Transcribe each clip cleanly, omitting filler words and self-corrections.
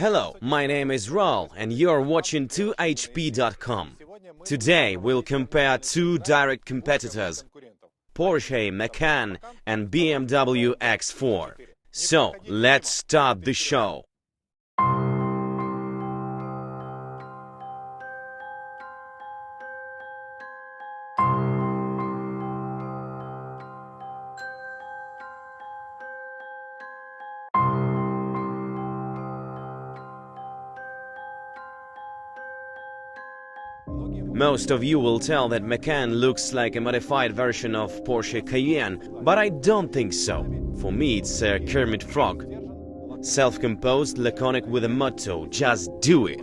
Hello, my name is Raul and you're watching 2hp.com. Today we'll compare two direct competitors, Porsche Macan and BMW X4. So, let's start the show. Most of you will tell that Macan looks like a modified version of Porsche Cayenne, but I don't think so. For me, it's a Kermit frog. Self-composed, laconic with a motto, just do it.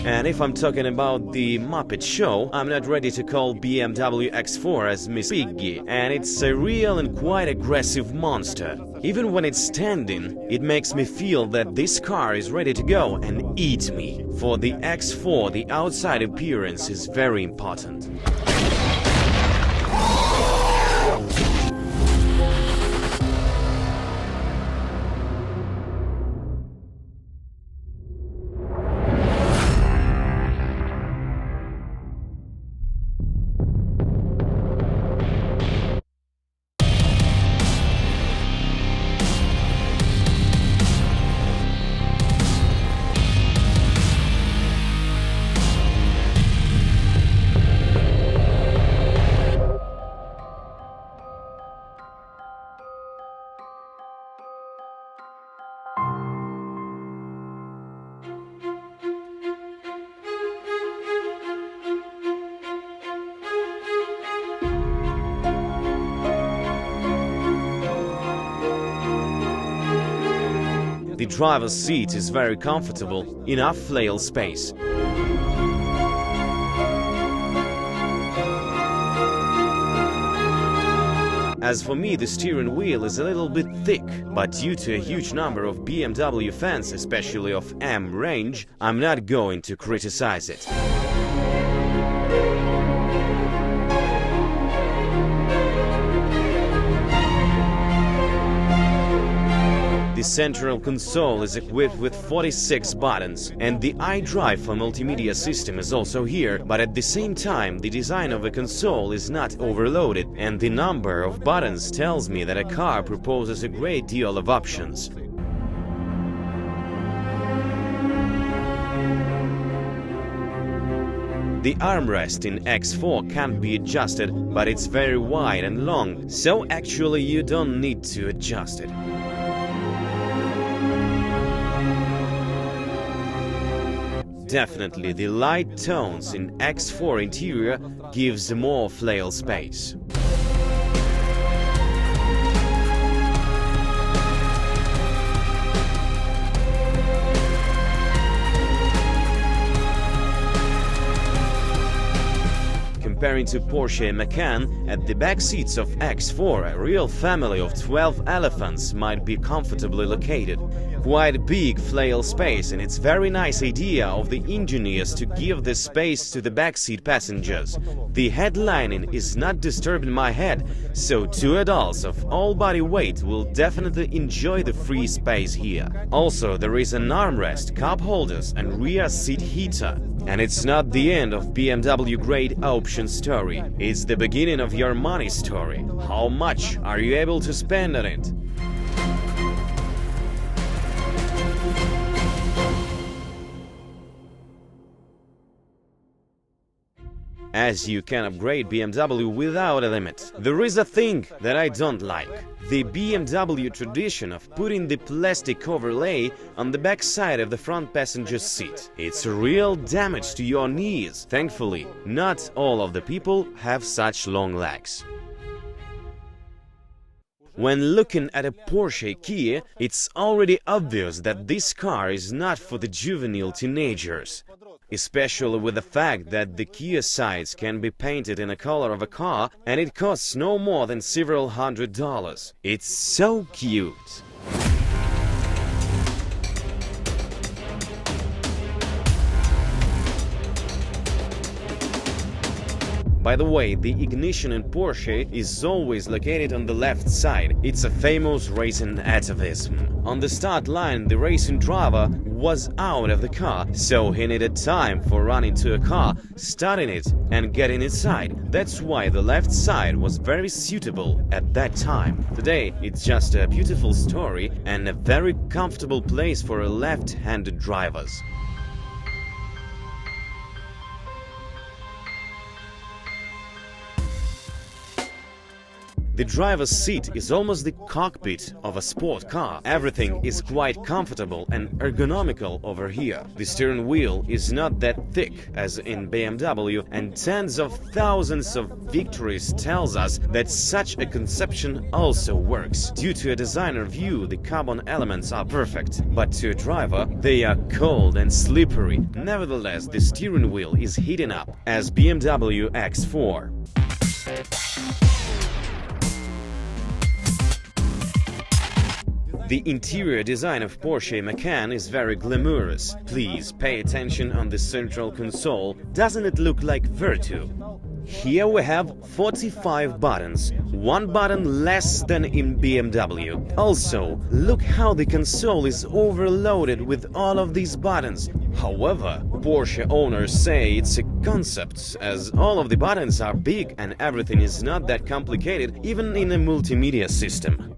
And if I'm talking about the Muppt show, I'm not ready to call BMW X4 as Miss Piggy, and it's a real and quite aggressive monster. Even when it's standing, it makes me feel that this car is ready to go and eat me. For the X4, the outside appearance is very important. The driver's seat is very comfortable, enough flail space. As for me, the steering wheel is a little bit thick, but due to a huge number of BMW fans, especially of M range, I'm not going to criticize it. The central console is equipped with 46 buttons, and the iDrive for multimedia system is also here, but at the same time the design of the console is not overloaded, and the number of buttons tells me that a car proposes a great deal of options. The armrest in X4 can't be adjusted, but it's very wide and long, so actually you don't need to adjust it. Definitely, the light tones in X4 interior gives more flail space. Comparing to Porsche Macan, at the back seats of X4, a real family of 12 elephants might be comfortably located. Quite big flail space, and it's very nice idea of the engineers to give this space to the backseat passengers. The headlining is not disturbing my head, so two adults of all body weight will definitely enjoy the free space here. Also, there is an armrest, cup holders and rear seat heater. And it's not the end of BMW great option story, it's the beginning of your money story. How much are you able to spend on it? As you can upgrade BMW without a limit. There is a thing that I don't like. The BMW tradition of putting the plastic overlay on the back side of the front passenger's seat. It's a real damage to your knees. Thankfully, not all of the people have such long legs. When looking at a Porsche Cayenne, it's already obvious that this car is not for the juvenile teenagers. especially with the fact that the Kia sides can be painted in a color of a car and it costs no more than several $100s. It's so cute. By the way, the ignition in Porsche is always located on the left side. It's a famous racing atavism. On the start line, the racing driver was out of the car, so he needed time for running to a car, starting it and getting inside. That's why the left side was very suitable at that time. Today, it's just a beautiful story and a very comfortable place for left-handed drivers. The driver's seat is almost the cockpit of a sport car. Everything is quite comfortable and ergonomical over here. The steering wheel is not that thick as in BMW, and tens of thousands of victories tells us that such a conception also works. Due to a designer view, the carbon elements are perfect, but to a driver, they are cold and slippery. Nevertheless, the steering wheel is heating up as BMW X4. The interior design of Porsche Macan is very glamorous. Please pay attention on the central console. Doesn't it look like Virtu? Here we have 45 buttons, one button less than in BMW. Also, look how the console is overloaded with all of these buttons. However, Porsche owners say it's a concept, as all of the buttons are big and everything is not that complicated, even in a multimedia system.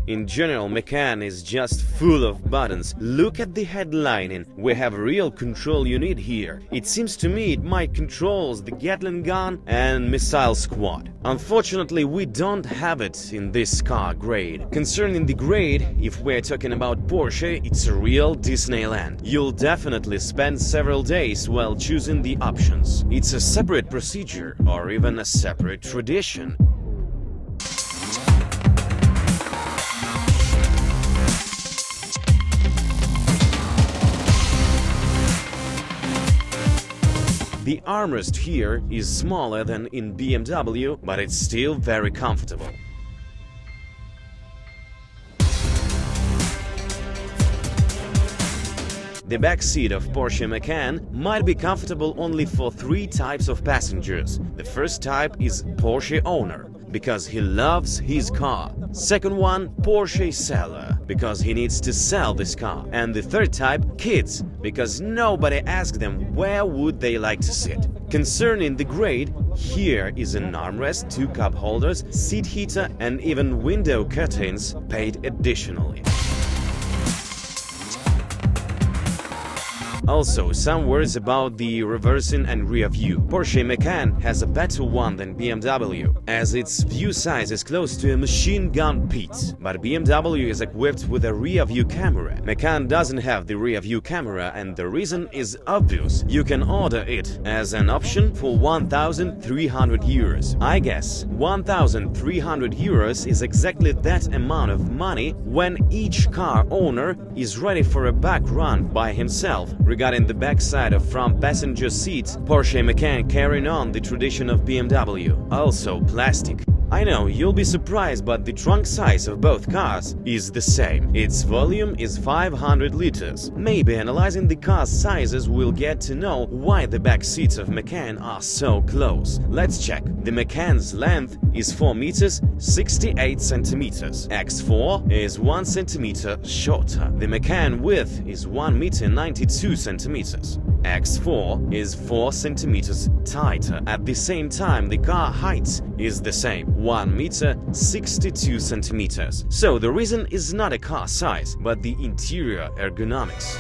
In general, Macan is just full of buttons. Look at the headlining. We have a real control unit here. It seems to me it might control the Gatling gun and missile squad. Unfortunately, we don't have it in this car grade. Concerning the grade, if we're talking about Porsche, it's a real Disneyland. You'll definitely spend several days while choosing the options. It's a separate procedure, or even a separate tradition. The armrest here is smaller than in BMW, but it's still very comfortable. The back seat of Porsche Macan might be comfortable only for three types of passengers. The first type is Porsche owner, because he loves his car. Second one, Porsche seller, because he needs to sell this car. And the third type, kids, because nobody asked them where would they like to sit. Concerning the grade, here is an armrest, two cup holders, seat heater and even window curtains paid additionally. Also, some words about the reversing and rear view. Porsche Macan has a better one than BMW, as its view size is close to a machine gun pit. But BMW is equipped with a rear view camera. Macan doesn't have the rear view camera, and the reason is obvious. You can order it as an option for 1,300 euros. I guess 1,300 euros is exactly that amount of money when each car owner is ready for a back run by himself. Regarding the backside of front passenger seats, Porsche Macan carrying on the tradition of BMW, also plastic. I know, you'll be surprised, but the trunk size of both cars is the same. Its volume is 500 liters. Maybe analyzing the car sizes we'll get to know why the back seats of Macan are so close. Let's check. The Macan's length is 4 meters 68 centimeters. X4 is 1 centimeter shorter. The Macan width is 1 meter 92 centimeters. X4 is 4 centimeters tighter. At the same time, the car height is the same, 1 meter 62 centimeters. So the reason is not a car size, but the interior ergonomics.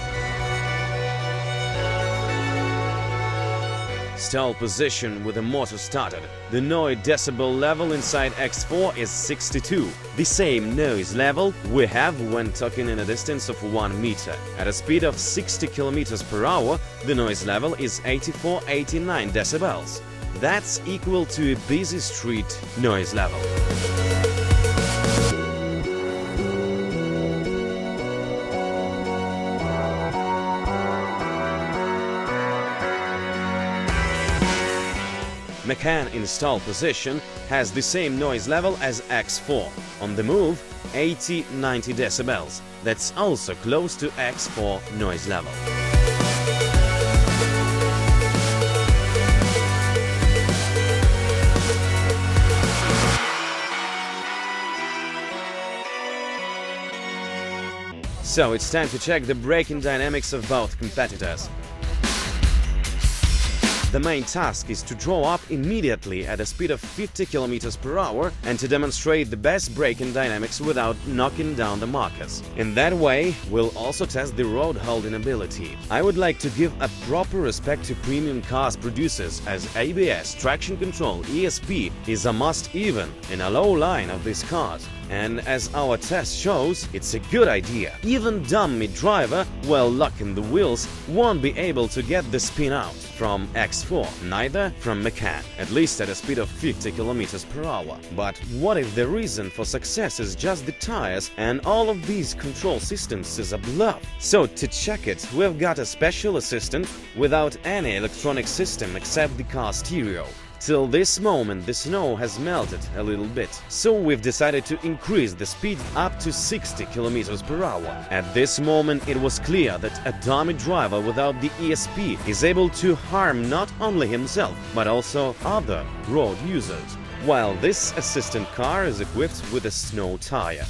Stall position with the motor started. The noise decibel level inside X4 is 62, the same noise level we have when talking in a distance of 1 meter. At a speed of 60 km per hour, the noise level is 84-89 decibels. That's equal to a busy street noise level. Macan installed position has the same noise level as X4. On the move, 80–90 decibels. That's also close to X4 noise level. So it's time to check the braking dynamics of both competitors. The main task is to draw up immediately at a speed of 50 km per hour and to demonstrate the best braking dynamics without knocking down the markers. In that way, we'll also test the road holding ability. I would like to give a proper respect to premium cars producers, as ABS, traction control, ESP is a must even in a low line of these cars. And as our test shows, it's a good idea. Even dummy driver, while locking the wheels, won't be able to get the spin out from X4, neither from Macan, at least at a speed of 50 km per hour. But what if the reason for success is just the tires and all of these control systems is a bluff? So to check it, we've got a special assistant without any electronic system except the car stereo. Till this moment, the snow has melted a little bit, so we've decided to increase the speed up to 60 km per hour. At this moment, it was clear that a dummy driver without the ESP is able to harm not only himself, but also other road users, while this assistant car is equipped with a snow tire.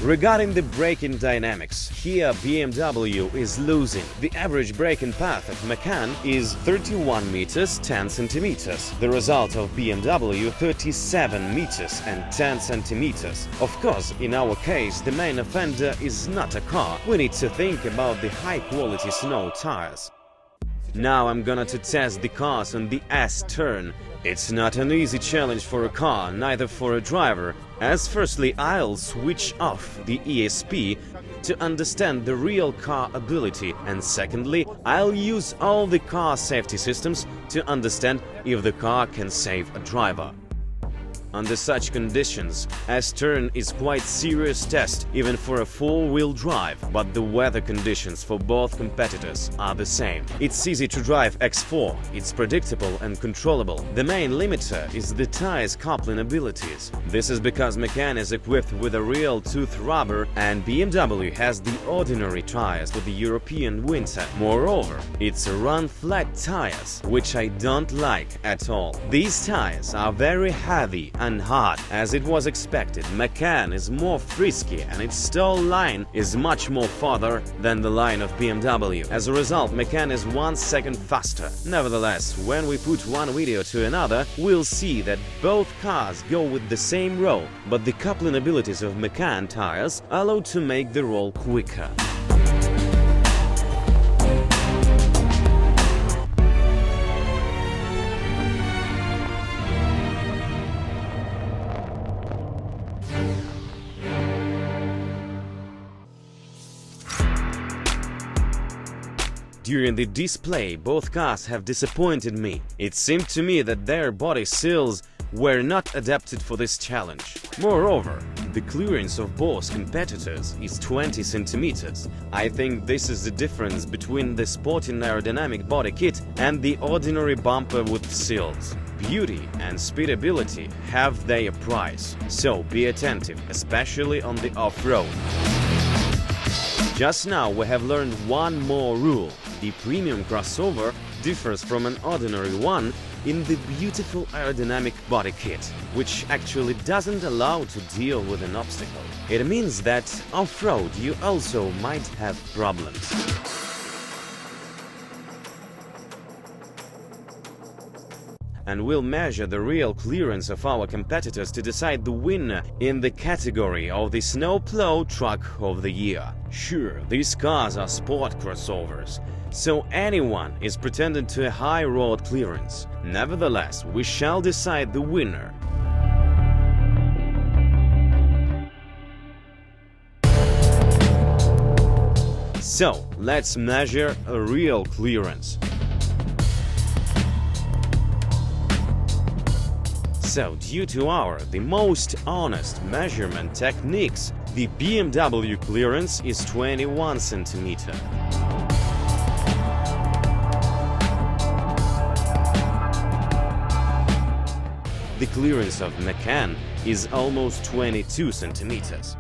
Regarding the braking dynamics, here BMW is losing. The average braking path of Macan is 31 meters 10 centimeters. The result of BMW 37 meters and 10 centimeters. Of course, in our case, the main offender is not a car. We need to think about the high-quality snow tires. Now I'm gonna to test the cars on the S-turn. It's not an easy challenge for a car, neither for a driver, as firstly I'll switch off the ESP to understand the real car ability, and secondly I'll use all the car safety systems to understand if the car can save a driver. Under such conditions, S-turn is quite serious test even for a four-wheel drive, but the weather conditions for both competitors are the same. It's easy to drive X4, it's predictable and controllable. The main limiter is the tire's coupling abilities. This is because Macan is equipped with a real tooth rubber and BMW has the ordinary tires for the European winter. Moreover, it's run-flat tires, which I don't like at all. These tires are very heavy and hard. As it was expected, Macan is more frisky and its stall line is much more farther than the line of BMW. As a result, Macan is 1 second faster. Nevertheless, when we put one video to another, we'll see that both cars go with the same roll, but the coupling abilities of Macan tires allow to make the roll quicker. During the display, both cars have disappointed me. It seemed to me that their body seals were not adapted for this challenge. Moreover, the clearance of both competitors is 20 centimeters. I think this is the difference between the sporting aerodynamic body kit and the ordinary bumper with seals. Beauty and speedability have their price, so be attentive, especially on the off-road. Just now we have learned one more rule. The premium crossover differs from an ordinary one in the beautiful aerodynamic body kit, which actually doesn't allow to deal with an obstacle. It means that off-road you also might have problems. And we'll measure the real clearance of our competitors to decide the winner in the category of the Snowplow Truck of the Year. Sure, these cars are sport crossovers, so anyone is pretending to a high road clearance. Nevertheless, we shall decide the winner. So, let's measure a real clearance. So, due to the most honest measurement techniques, the BMW clearance is 21 cm. The clearance of Macan is almost 22 centimeters.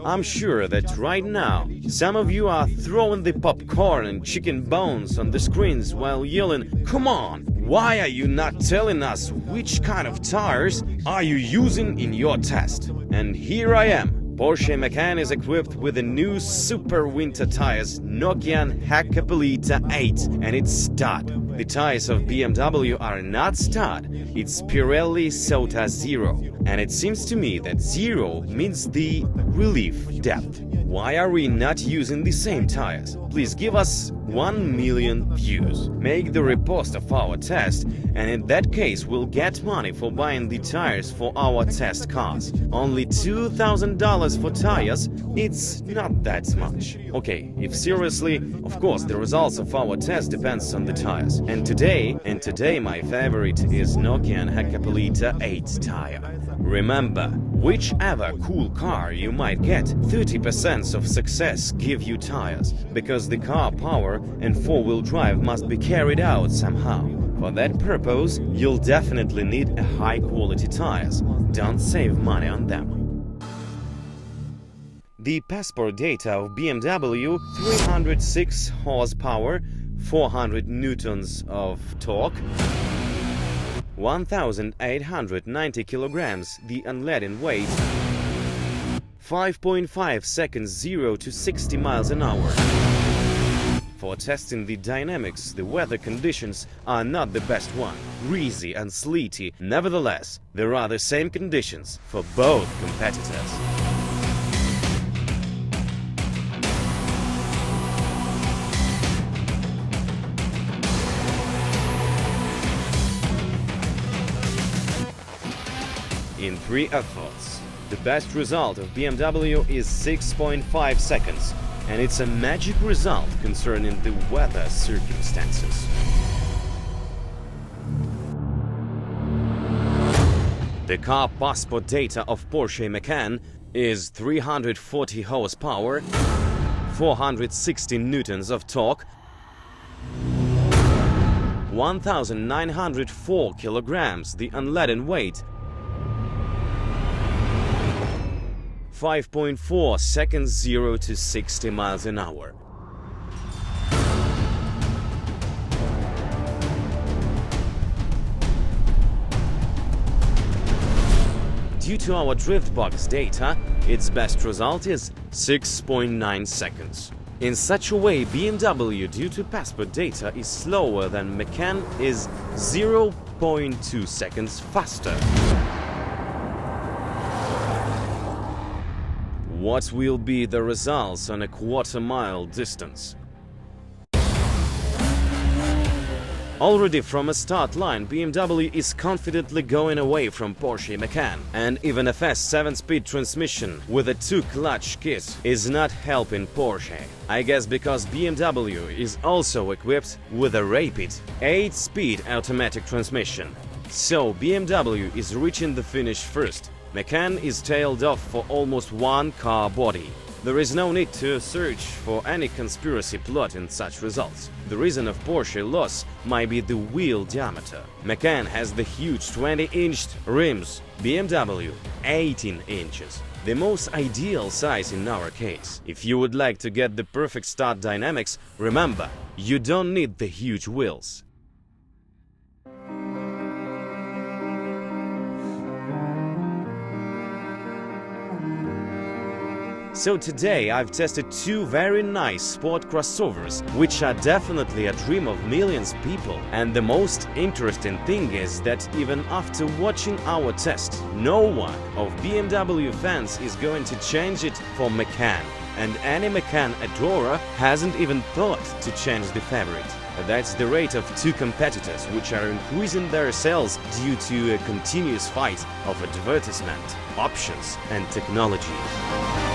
I'm sure that right now, some of you are throwing the popcorn and chicken bones on the screens while yelling, "Come on, why are you not telling us which kind of tires are you using in your test?" And here I am. Porsche Macan is equipped with the new super winter tires Macan Hakkapeliitta 8 and it's stud. The tires of BMW are not stud, it's Pirelli Sota Zero. And it seems to me that zero means the relief depth. Why are we not using the same tires? Please give us 1 million views. Make the repost of our test, and in that case we'll get money for buying the tires for our test cars. Only $2,000 for tires, it's not that much. Okay, if seriously, of course the results of our test depends on the tires. And today my favorite is Macan Hakkapeliitta 8 tire. Remember, whichever cool car you might get, 30% of success give you tires, because the car power and four-wheel drive must be carried out somehow. For that purpose, you'll definitely need a high-quality tires. Don't save money on them. The passport data of BMW: 306 horsepower, 400 newtons of torque, 1,890 kilograms the unladen weight, 5.5 seconds 0 to 60 miles an hour. For testing the dynamics, the weather conditions are not the best one, greasy and sleety. Nevertheless, there are the same conditions for both competitors. In 3 efforts, the best result of BMW is 6.5 seconds, and it's a magic result concerning the weather circumstances. The car passport data of Porsche Macan is 340 horsepower, 460 newtons of torque, 1,904 kilograms the unladen weight, 5.4 seconds 0 to 60 miles an hour. Due to our drift box data, its best result is 6.9 seconds. In such a way, BMW, due to passport data, is slower than Macan, is 0.2 seconds faster. What will be the results on a quarter-mile distance? Already from a start line, BMW is confidently going away from Porsche Macan, and even a fast 7-speed transmission with a 2-clutch kit is not helping Porsche. I guess because BMW is also equipped with a rapid 8-speed automatic transmission. So BMW is reaching the finish first. Macan is tailed off for almost 1 car body. There is no need to search for any conspiracy plot in such results. The reason of Porsche loss might be the wheel diameter. Macan has the huge 20-inch rims, BMW 18 inches. The most ideal size in our case. If you would like to get the perfect start dynamics, remember, you don't need the huge wheels. So today I've tested 2 very nice sport crossovers, which are definitely a dream of millions of people. And the most interesting thing is that even after watching our test, no one of BMW fans is going to change it for Macan. And any Macan adorer hasn't even thought to change the favorite. That's the rate of 2 competitors, which are increasing their sales due to a continuous fight of advertisement, options and technology.